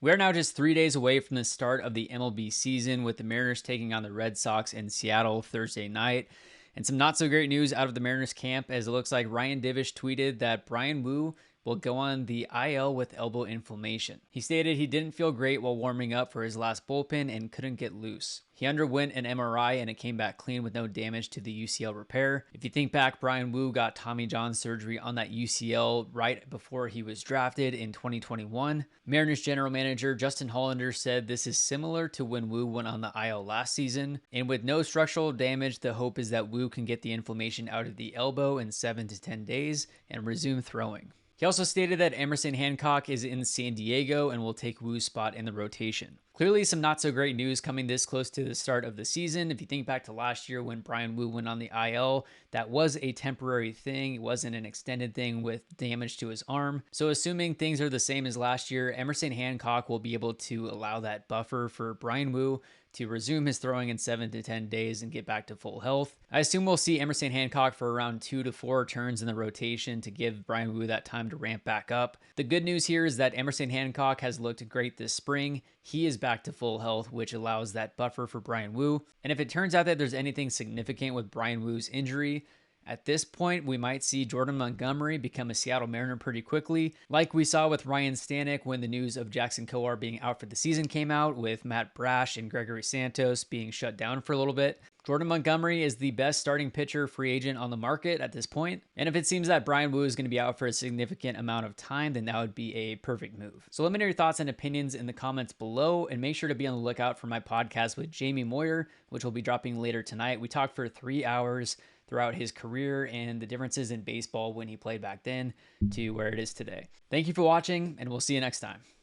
We're now just 3 days away from the start of the MLB season, with the Mariners taking on the Red Sox in Seattle Thursday night. And some not so great news out of the Mariners camp, as it looks like Ryan Divish tweeted that Bryan Woo will go on the IL with elbow inflammation. He stated he didn't feel great while warming up for his last bullpen and couldn't get loose. He underwent an MRI and it came back clean with no damage to the UCL repair. If you think back, Bryan Woo got Tommy John surgery on that UCL right before he was drafted in 2021. Mariners general manager Justin Hollander said this is similar to when Woo went on the IL last season. And with no structural damage, the hope is that Woo can get the inflammation out of the elbow in 7 to 10 days and resume throwing. He also stated that Emerson Hancock is in San Diego and will take Woo's spot in the rotation. Clearly some not so great news coming this close to the start of the season. If you think back to last year when Bryan Woo went on the IL, that was a temporary thing. It wasn't an extended thing with damage to his arm. So assuming things are the same as last year, Emerson Hancock will be able to allow that buffer for Bryan Woo to resume his throwing in 7 to 10 days and get back to full health. I assume we'll see Emerson Hancock for around 2 to 4 turns in the rotation to give Bryan Woo that time to ramp back up. The good news here is that Emerson Hancock has looked great this spring. He is back to full health, which allows that buffer for Bryan Woo. And if it turns out that there's anything significant with Bryan Woo's injury, at this point, we might see Jordan Montgomery become a Seattle Mariner pretty quickly, like we saw with Ryan Stanek when the news of Jackson Kowar being out for the season came out, with Matt Brash and Gregory Santos being shut down for a little bit. Jordan Montgomery is the best starting pitcher free agent on the market at this point. And if it seems that Bryan Woo is going to be out for a significant amount of time, then that would be a perfect move. So let me know your thoughts and opinions in the comments below, and make sure to be on the lookout for my podcast with Jamie Moyer, which will be dropping later tonight. We talked for 3 hours throughout his career and the differences in baseball when he played back then to where it is today. Thank you for watching, and we'll see you next time.